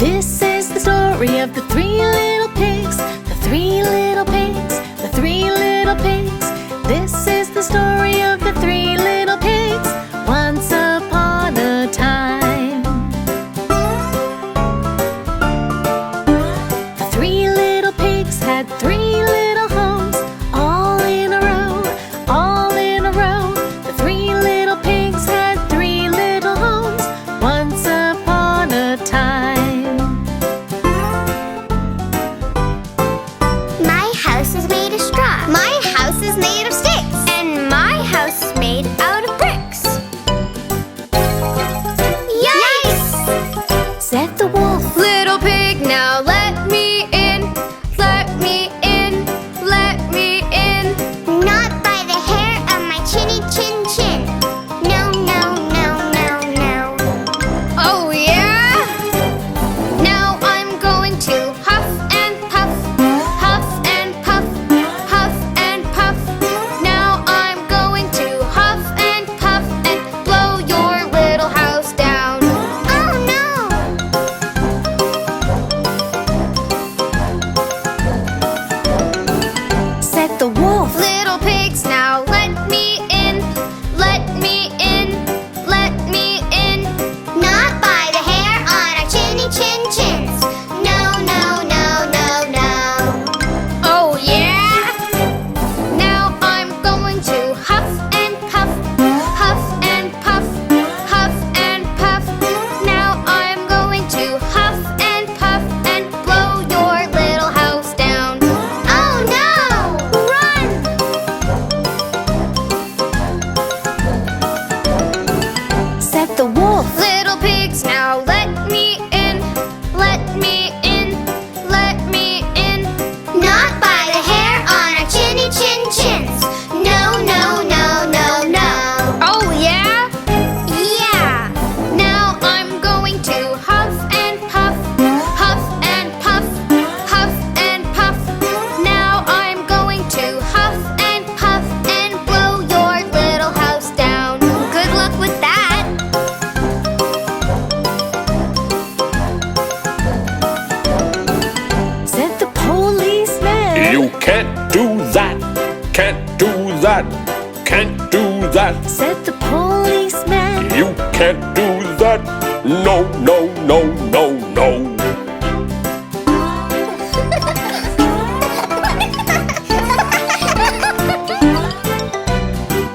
This is the story of the three little pigs. The three little pigs. The three little pigs. This is the story of the three little pigs. Once upon a time. The three little pigs had three little homes, all in a row, all in a row. The three little pigs had three little homes, once upon a time. My house is made of straw. My house is made of sticks. And my house is made out of bricks. Yikes! Said the wolf. Little pig, now let me in. Let me in. Let me in. Not by the hair of my chinny chin chin. No, no, no, no, no. Oh yeah? Now I'm going to huff and puff. Huff and puff. Huff and puff. Now I'm going to huff and puff and blow your little house down. Oh no! Said the wolf. Little pigs, now let me in. Let me in. Let me in. Not by the hair on our chinny chin chins. No, no, no, no, no. Oh yeah? Now I'm going to huff and puff. Huff and puff. Huff and puff. Now I'm going to huff and puff and blow your little house down. Oh no! Run! Said the wolf. Little pigs, now let me in. Let me in. Let me in. Not by the hair on our chinny chin chins. No, no, no, no, no. Oh yeah? Yeah. Now I'm going to huff and puff. Huff and puff. Huff and puff. Now I'm going to huff and puff and blow your little house down. Good luck with that. Said the policeman. You can't do that. Can't do that. Can't do that. Said the policeman. You can't do that. No, no, no, no, no.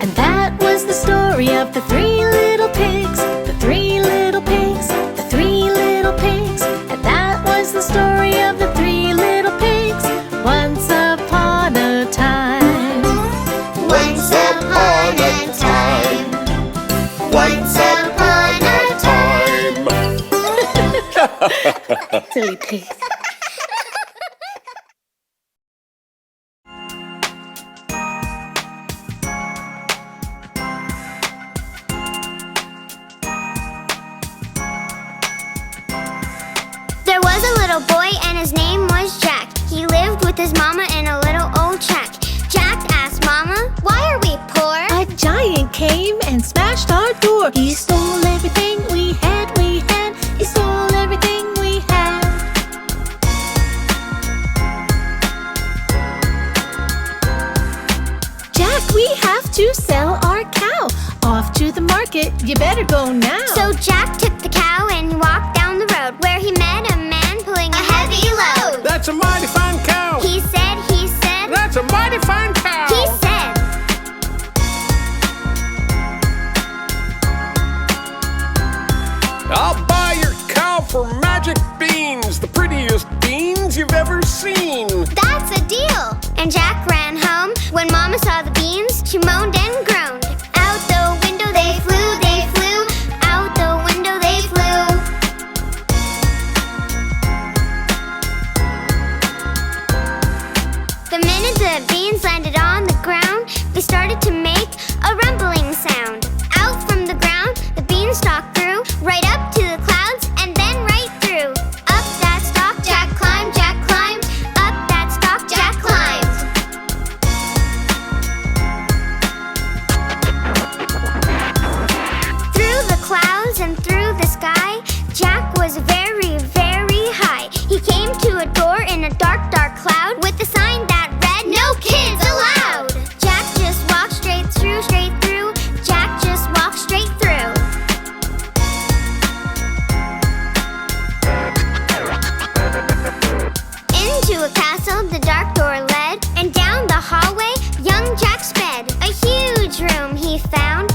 And that was the story of the three little pigs. The three little pigs. The three little pigs. And that was the story of the three little pigs. Once upon a time. Once upon a time. Once upon a time. Silly pigs. There was a little boy and his name was Jack. He lived with his mama in a little old shack. Jack asked Mama, why are we poor? A giant came and smashed our door. He stole everything we had, we had. He stole everything we had. Jack, we have to sell our cow. Off to the market, you better go now. So Jack took the cow and walked down the road where he met a man pulling a heavy load. That's a mighty fine cow. He said, That's a mighty fine cow. he said. I'll buy your cow for magic beans, the prettiest beans you've ever seen. That's a deal. And Jack ran home. When Mama saw the beans, she moaned and groaned. Out the window they flew, they flew. Out the window they flew. The minute the beans landed on the ground, they started to make a rumbling sound. Out from the ground, the beanstalk grew, right up to the clouds and then right through. Up that stalk, Jack climbed, Jack climbed. Up that stalk, Jack climbed. Through the clouds and through the sky, Jack was very, very a door in a dark, dark cloud with a sign that read, "No kids allowed." Jack just walked straight through, straight through. Jack just walked straight through. Into a castle the dark door led, and down the hallway young Jack sped. A huge room he found.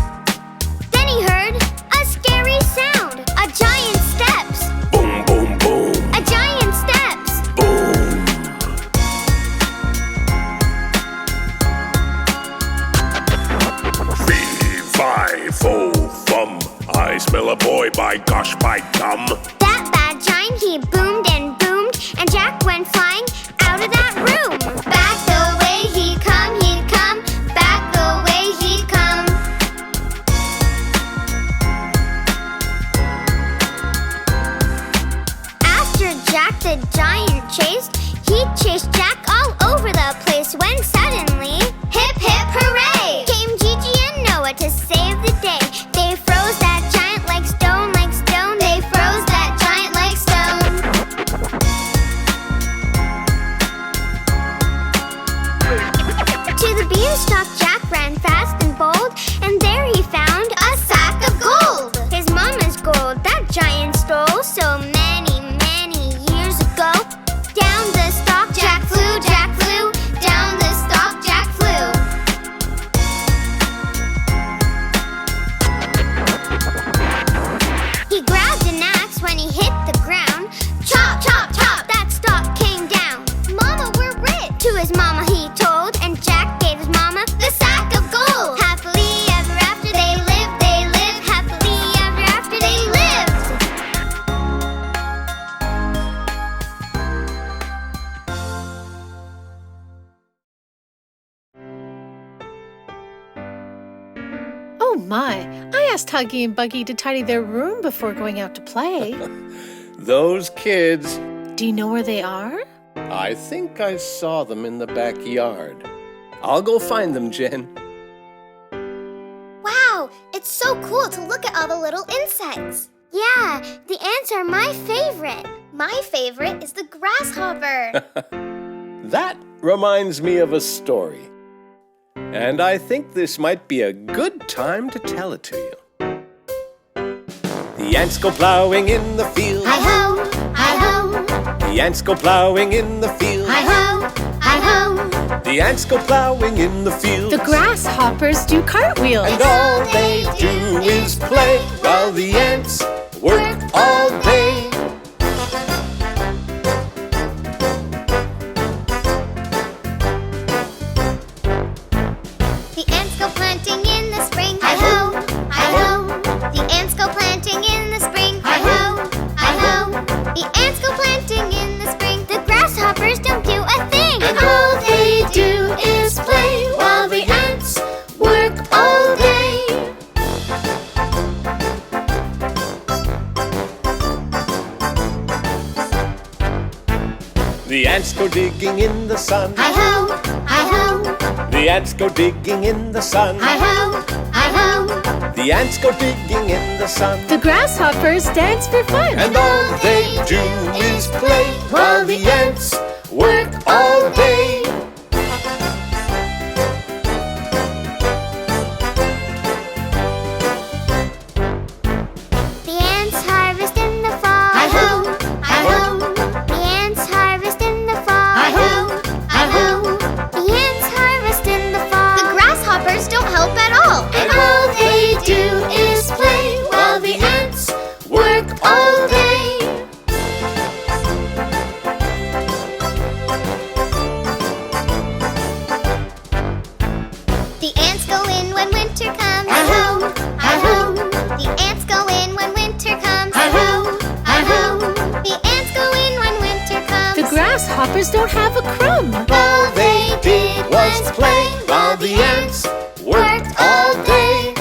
Then he heard a scary sound. A giant steps. Boom, boom, boom. A giant steps. Boom. Fee, fi, fo, fum. I smell a boy, by gosh, by gum. That bad giant, he boomed and boomed, and Jack went flying out of that room. Back the way he'd come, back the way he'd come. After Jack the giant chased, he chased Jack all over the place when suddenly, hip hip hooray! Came Gigi and Noah to save the day. They froze that giant like stone, like stone. They froze that giant like stone. To the beanstalk Jack ran fast and bold, and there he found a sack of gold. His mama's gold that giant stole so many, many years ago. Down the stalk Jack flew, Jack flew. Down the stalk Jack flew. He grabbed an axe when he hit the ground. Chop, chop, chop, that stalk came down. Mama, we're rich, to his mama he told, and Jack gave his mama the sack of gold. Happily ever after they lived, happily ever after they lived. Oh my, I asked Huggy and Buggy to tidy their room before going out to play. Those kids. Do you know where they are? I think I saw them in the backyard. I'll go find them, Jen. Wow, it's so cool to look at all the little insects. Yeah, the ants are my favorite. My favorite is the grasshopper. That reminds me of a story. And I think this might be a good time to tell it to you. The ants go plowing in the field. Hi-ho, hi-ho, The ants go plowing in the field. hi-ho, hi-ho. The ants go plowing in the field. The grasshoppers do cartwheels. And all they do is play while the ants work all day. The ants go planting in the spring. Hi-ho, hi-ho. The ants go planting in the spring. Hi-ho, hi-ho. The ants go planting in the spring. The grasshoppers don't do a thing. And all they do is play while the ants work all day. The ants go digging in the sun. Hi-ho, hi-ho. The ants go digging in the sun. Hi-ho, hi-ho. The ants go digging in the sun. The grasshoppers dance for fun. And all they do is play while the ants work all day. The ants harvest in the fall. Hi-ho, hi-ho. The ants harvest in the fall. Hi-ho, hi-ho. The ants harvest in the fall. The grasshoppers don't help at all. And all they do is play while the ants work all day. The ants go in when winter comes. Hi-ho, hi-ho. The ants go in when winter comes. Hi-ho, hi-ho. The ants go in when winter comes. The grasshoppers don't have a crumb. All they did was play while the ants worked all day.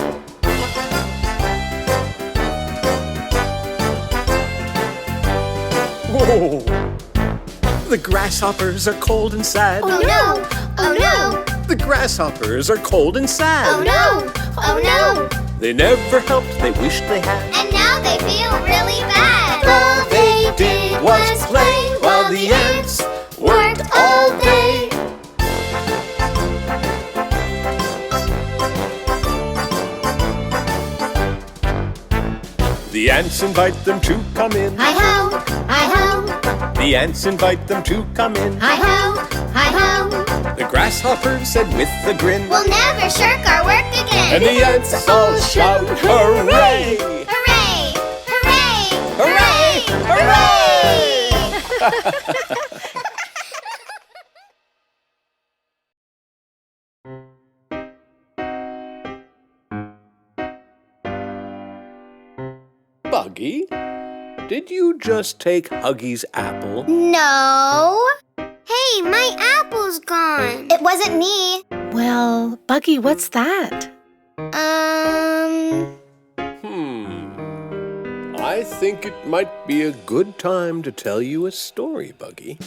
Whoa! The grasshoppers are cold and sad. Oh no! Oh no! The grasshoppers are cold and sad. Oh no! Oh no! They never helped, they wished they had. And now they feel really bad. All they did was play while the ants The ants invite them to come in. Hi-ho, hi-ho, The ants invite them to come in. hi-ho, hi-ho. The grasshoppers said with a grin. We'll never shirk our work again. And the ants all shout, hooray! Hooray! Hooray! Hooray! Hooray! Buggy, did you just take Huggy's apple? No. Hey, my apple's gone. It wasn't me. Well, Buggy, what's that? I think it might be a good time to tell you a story, Buggy.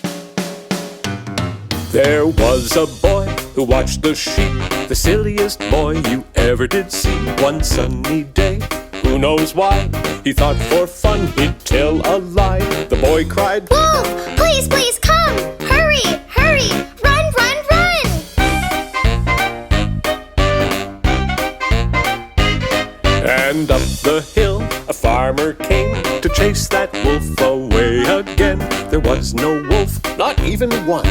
There was a boy who watched the sheep, the silliest boy you ever did see. One sunny day, who knows why, he thought for fun he'd tell a lie. The boy cried, Wolf, please, please come. Hurry, hurry, run, run, run. and up the hill a farmer came to chase that wolf away again. There was no wolf, not even one.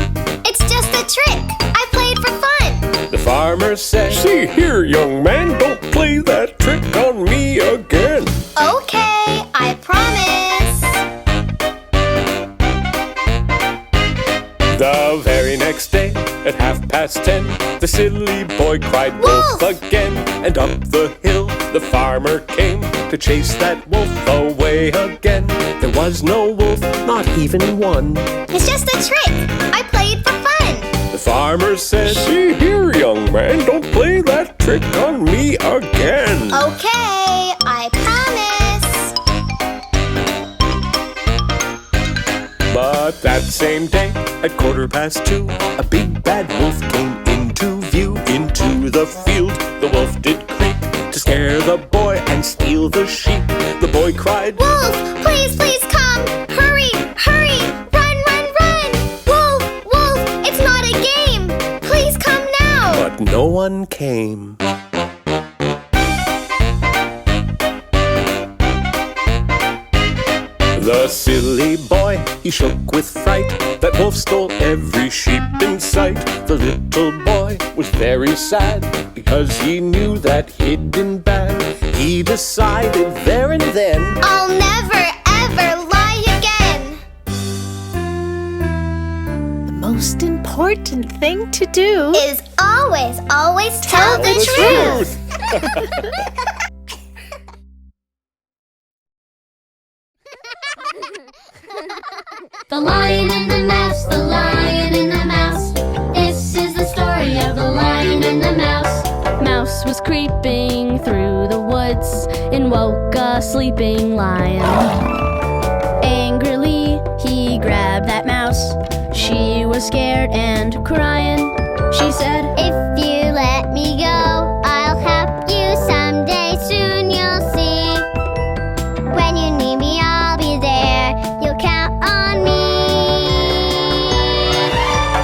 It's just a trick. I played for fun. The farmer said, "See here, young man, don't play that trick on me again." Okay, I promise. The very next day, at 10:30, the silly boy cried wolf Wolf! again. And up the hill the farmer came to chase that wolf away again. There was no wolf, not even one. It's just a trick. I played for fun. The farmer said, "See here, young man, don't play that trick on me again." Okay, I promise. But that same day, at 2:15, a big bad wolf came into view. Into the field the wolf did creep to scare the boy and steal the sheep. The boy cried, Wolf, please, please come. Hurry, hurry, run, run, run. Wolf, wolf, it's not a game. Please come now. but no one came. The silly boy, he shook with fright. That wolf stole every sheep in sight. The little boy was very sad because he knew that he'd been bad. He decided there and then, I'll never, ever lie again. The most important thing to do Is always, always tell the truth. The Lion and the Mouse, the Lion and the Mouse. This is the story of the Lion and the Mouse. Mouse was creeping through the woods and woke a sleeping lion. Angrily, he grabbed that mouse. She was scared and crying. She said, If you let me go, I'll help you someday. Soon you'll see. When you need me, I'll be there. You'll count on me.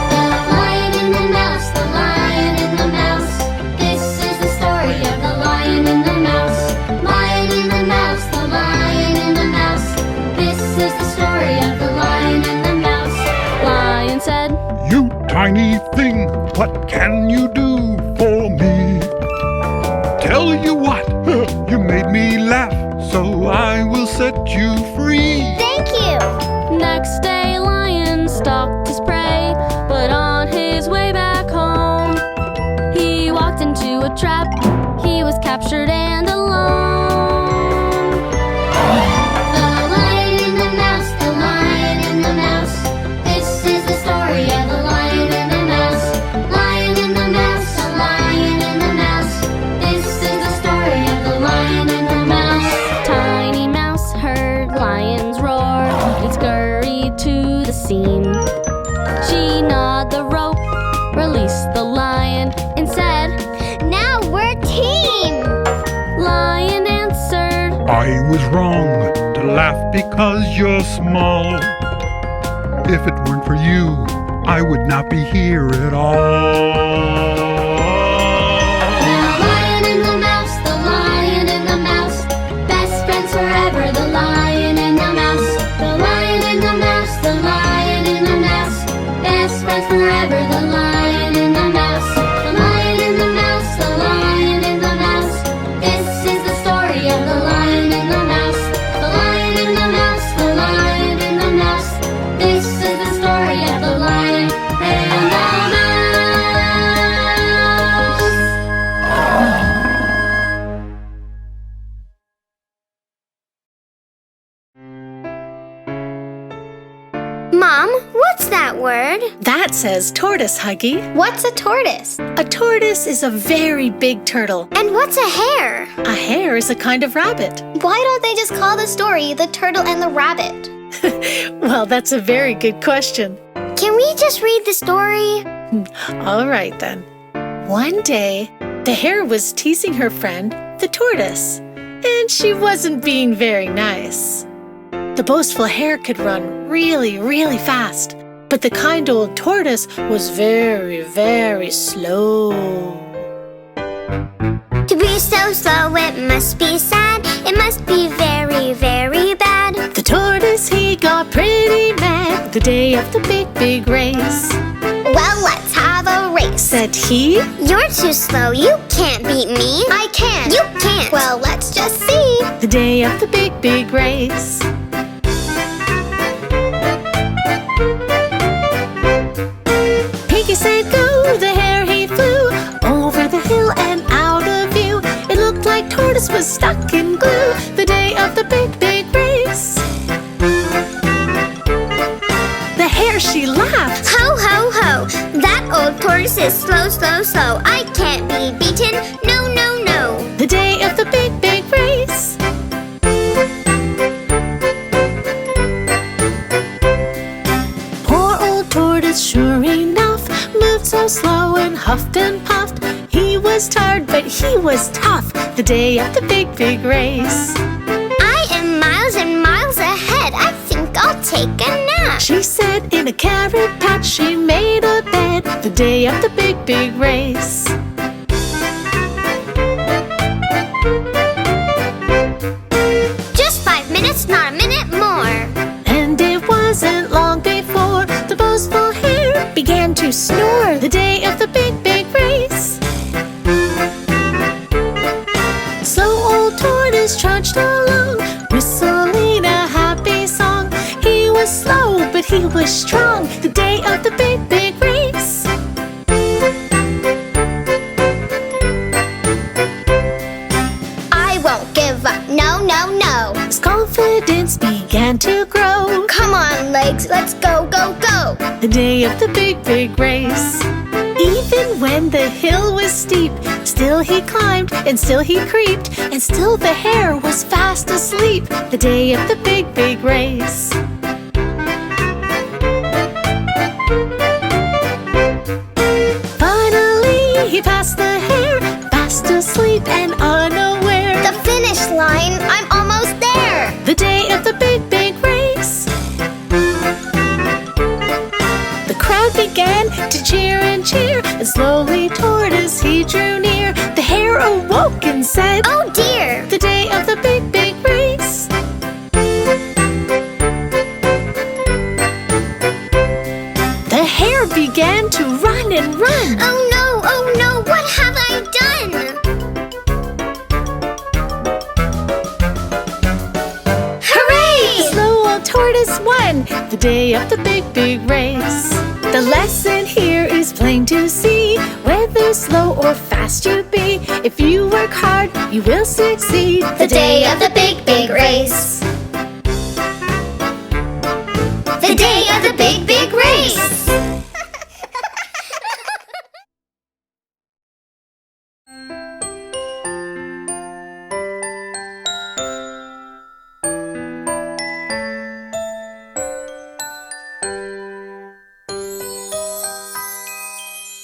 The Lion and the Mouse, the Lion and the Mouse. This is the story of the Lion and the Mouse. Lion and the Mouse, the Lion and the Mouse. This is the story of the Lion and the Mouse. Lion said, You tiny thing, what can you do for me? Tell you what, you made me laugh, so I will set you free. Thank you. Next day, Lion stalked his prey, but on his way back home, he walked into a trap. He was captured and alone. The Lion and the Mouse, the Lion and the Mouse. This is the story of the Lion and the Mouse. Lion and the Mouse, the Lion and the Mouse. This is the story of the Lion and the Mouse. Tiny Mouse heard lions roar and scurried to the scene. She gnawed the rope, released the lion, and said, Now we're team. Lion answered, I was wrong to laugh because you're small. If it weren't for you, I would not be here at all. The Lion and the Mouse, the Lion and the Mouse. Best friends forever, the word. That says tortoise, Huggy. What's a tortoise? A tortoise is a very big turtle. And what's a hare? A hare is a kind of rabbit. Why don't they just call the story The Turtle and the Rabbit? Well, that's a very good question. Can we just read the story? All right, then. One day, the hare was teasing her friend, the tortoise, and she wasn't being very nice. The boastful hare could run really, really fast, but the kind old tortoise was very, very slow. To be so slow, it must be sad. It must be very, very bad. The tortoise, he got pretty mad the day of the big, big race. Well, let's have a race, Said he, You're too slow, you can't beat me. I can. You can't. Well, let's just see. the day of the big, big race. Piggy said go, the hare he flew over the hill and out of view. It looked like tortoise was stuck in glue the day of the big, big race. The hare, she laughed. Ho, ho, ho. That old tortoise is slow, slow, slow. I can't be beaten. No, no, no. The day of the big, big race. Poor old tortoise, sure enough, moved so slow and huffed and puffed. He was tired, but he was tough the day of the big, big race. I am miles and miles ahead. I think I'll take a nap. She said in a carrot patch she made a bed the day of the big, big race. Just 5 minutes, not a minute more. And it wasn't long before the boastful hare began to snore the day of the big, big race. Slow old tortoise trudged along, whistling a happy song. He was slow, but he was strong the day of the big, big race. I won't give up. No, no, no. His confidence began to grow Come on, legs. Let's go, go, go. the day of the big, big race. Even when the hill was steep, still he climbed and still he creeped, and still the hare was fast asleep the day of the big, big race. Finally, he passed the hare, fast asleep and unaware. The finish line. I'm almost there. The day of the big, big race. The crowd began to cheer and cheer, and slowly tortoise he drew near. The hare awoke and said, Oh dear. the day of the big, big race. The hare began to run and run. Oh no, what have I done? Hooray! The slow old tortoise won the day of the big, big race. The lesson here is plain to see. Whether slow or fast you be, if you work hard, you will succeed. The day of the big, big race. The day of the big, big race.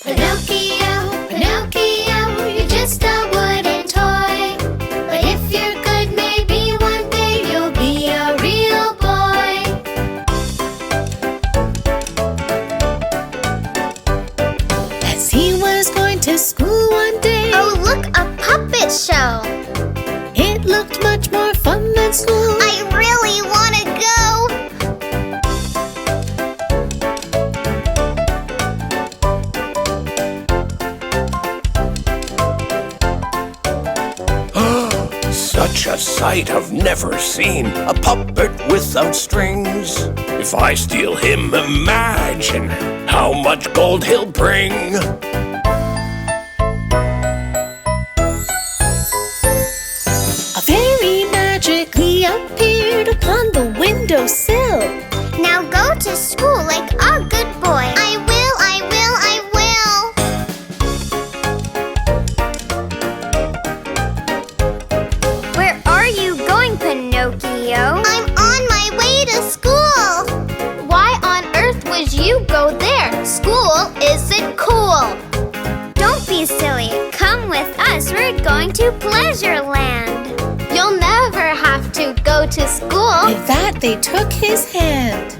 Pinocchio, Pinocchio, you're just a wooden toy. But if you're good, maybe one day you'll be a real boy. As he was going to school one day, Oh, look, a puppet show. it looked much more fun than school. I really want to go. Such a sight I've never seen, a puppet without strings. If I steal him, imagine how much gold he'll bring. A fairy magically appeared upon the windowsill. Now go to school like a good boy. welcome to Pleasure Land. You'll never have to go to school. With that, they took his hand.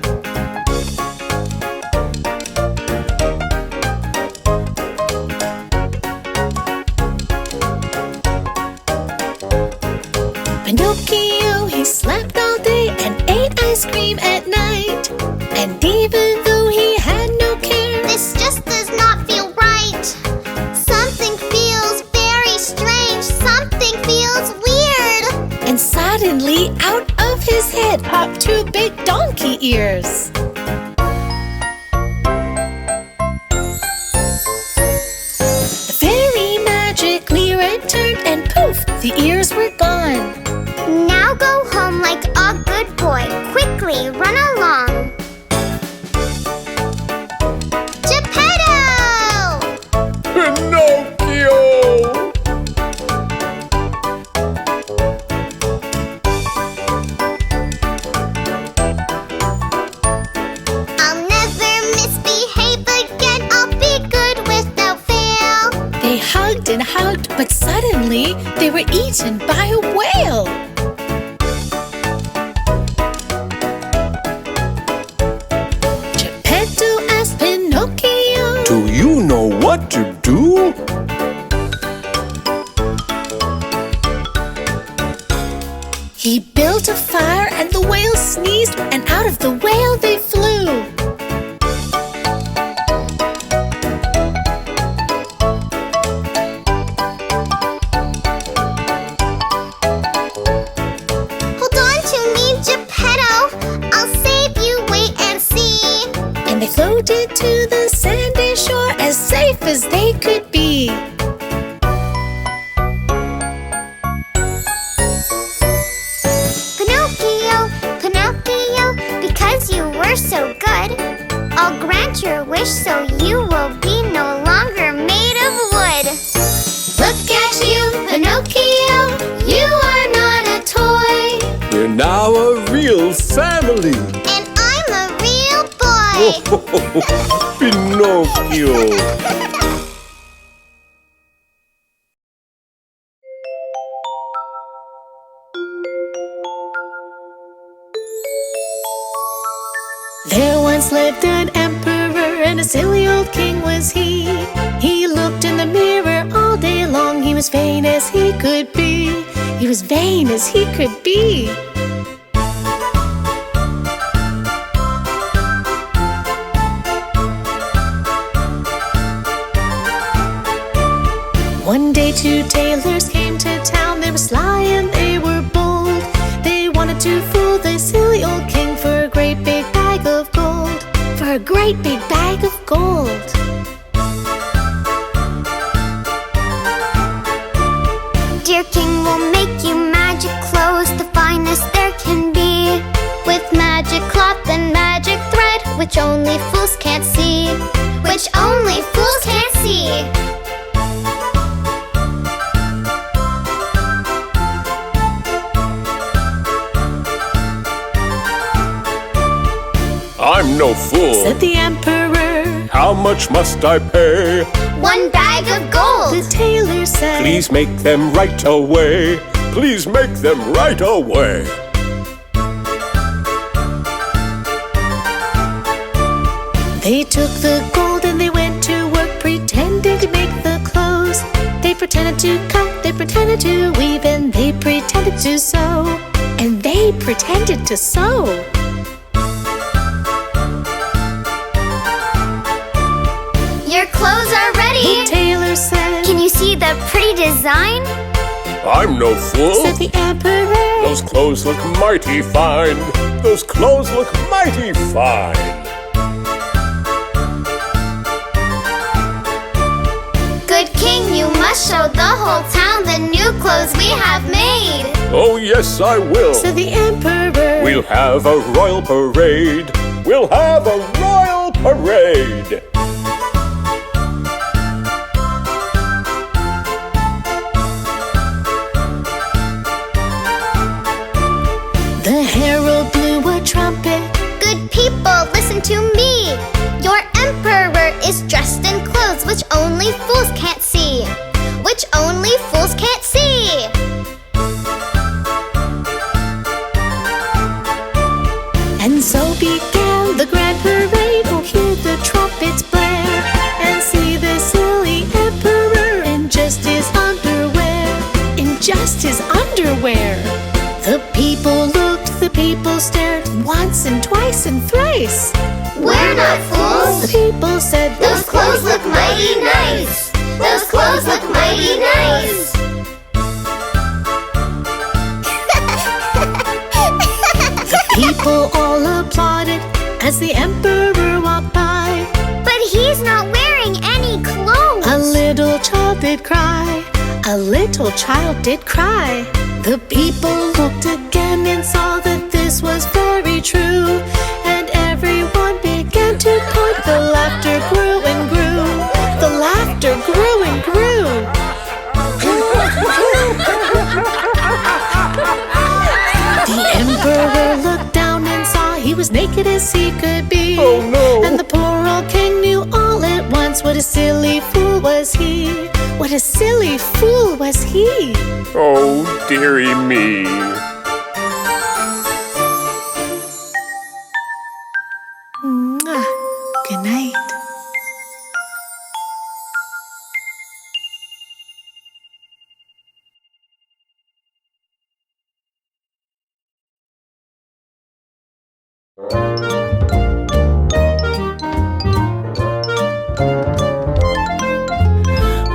Pinocchio, he slept all day and ate ice cream at night. And even though he had no care, This just does not feel right. Something feels very strange. Something feels weird. and suddenly out of his head popped two big donkey ears. The fairy magically returned and poof, the ears were gone. Now go home like a good boy. Quickly run along. Geppetto! Pinocchio! I'll never misbehave again. I'll be good without fail. They hugged and hugged, but suddenly they were eaten by a whale. Geppetto asked Pinocchio, Do you know what to do? he built a fire and the whale sneezed, and out of the whale they flew. Hold on to me, Geppetto. I'll save you. Wait and see. And they floated to the sandy shore as safe as they could be. Pinocchio, Pinocchio, because you were so good, I'll grant your wish so you will be no longer made of wood. Look at you, Pinocchio, you are not a toy, We're now a real family. and I'm a real boy. Pinocchio! There once lived an emperor, and a silly old king was he. He looked in the mirror all day long. He was vain as he could be. He was vain as he could be. One day two tailors came to town. They were sly and they were bold. They wanted to fool the silly old king for a great big bag of gold. For a great big bag of gold. Dear king, we'll make you magic clothes, the finest there can be, with magic cloth and magic thread, which only fools can't see, which only fools can't see. I'm no fool. Said the emperor. How much must I pay? 1 bag of gold. The tailor said, Please make them right away. Please make them right away. They took the gold and they went to work, pretending to make the clothes. They pretended to cut, they pretended to weave, and they pretended to sew. And they pretended to sew. Your clothes are ready. The tailor said, Can you see the pretty design? I'm no fool. said the emperor. Those clothes look mighty fine. Those clothes look mighty fine. Good king, you must show the whole town the new clothes we have made. Oh, yes, I will. Said the emperor. We'll have a royal parade. We'll have a royal parade. The herald blew a trumpet. Good people, listen to me. Your emperor is dressed in clothes which only fools can't see. Which only fools can't see. once and twice and thrice. We're not fools. The people said, Those clothes look mighty nice. Those clothes look mighty nice. people all applauded as the emperor walked by. But he's not wearing any clothes. A little child did cry. A little child did cry. The people looked again and saw that this was very true. And everyone began to point. The laughter grew and grew. The laughter grew and grew. The emperor looked down and saw he was naked as he could be. Oh no! And the poor old king knew all at once what a silly fool was he. What a silly fool was he. Oh, dearie me. Mwah. Good night.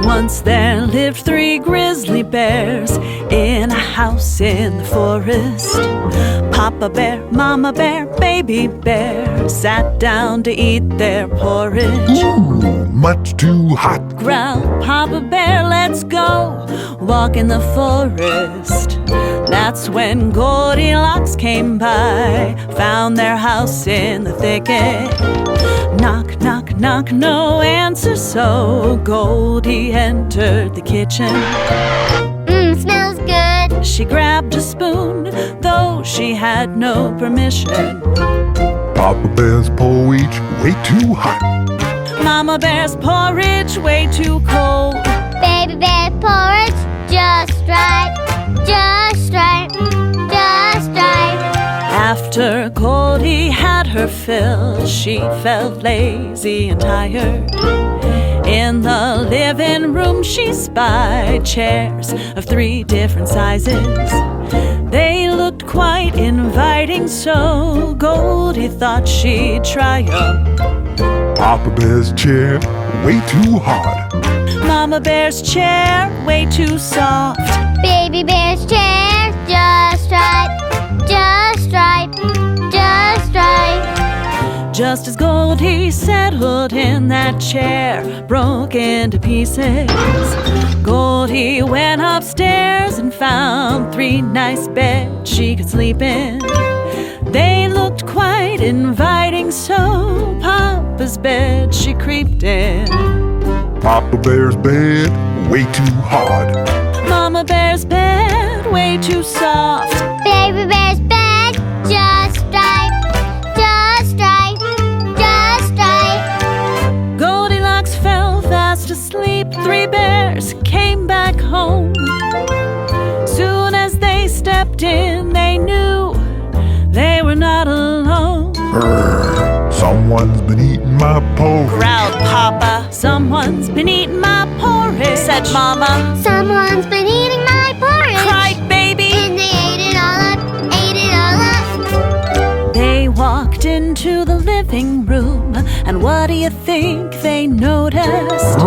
Once there lived 3 grizzly bears in a house in the forest. Papa bear, mama bear, baby bear sat down to eat their porridge. Ooh, much too hot. Growled Papa bear, let's go walk in the forest. That's when Goldilocks came by, found their house in the thicket. Knock, knock, knock, no answer, so Goldie entered the kitchen. Smells good. She grabbed a spoon, though she had no permission. Papa Bear's porridge way too hot. Mama bear's porridge way too cold. Baby bear's porridge just right. Just right. Just right. After Goldie had her fill, she felt lazy and tired. In the living room she spied chairs of 3 different sizes. They looked quite inviting, so Goldie thought she'd try 'em. Papa Bear's chair way too hard. Mama bear's chair way too soft. Baby bear's chair just right. Just right. Just right. Just as Goldie settled in that chair, broke into pieces. Goldie went upstairs and found 3 nice beds she could sleep in. They looked quite inviting, so Papa's bed she creeped in. Papa Bear's bed way too hard. Mama bear's bed way too soft. Baby bear's bed just right. Just right. Just right. Goldilocks fell fast asleep. 3 bears came back home. Soon as they stepped in, they knew they were not alone. Someone's been eating my porridge. Growled Papa. Someone's been eating my porridge, said Mama. Someone's been eating my porridge. Cried Baby. And they ate it all up. Ate it all up. They walked into the living room, and what do you think they noticed?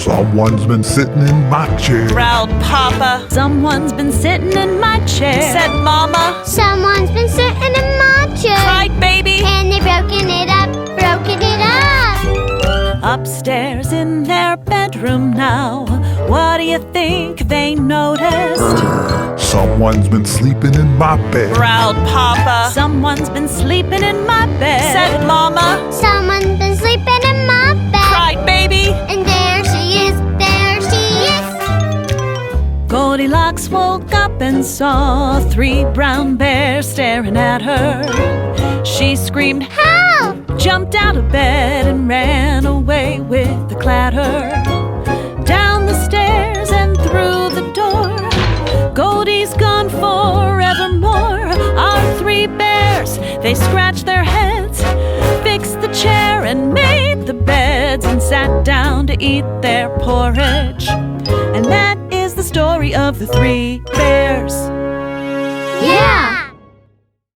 Someone's been sitting in my chair. Growled Papa. Someone's been sitting in my chair, said Mama. Someone's been sitting in my chair. Cried Baby. And they've broken it up. Broken it up. Upstairs in their bedroom now, what do you think they noticed? Someone's been sleeping in my bed. Growled Papa. Someone's been sleeping in my bed, said Mama. Someone's been sleeping in my bed. Cried Baby. And there she is. There she is. Goldilocks woke up and saw 3 brown bears staring at her. She screamed, Help! jumped out of bed and ran away with the clatter. Down the stairs and through the door. Goldie's gone forevermore. Our 3 bears, they scratched their heads, fixed the chair and made the beds, and sat down to eat their porridge. And that is the story of the 3 bears. Yeah!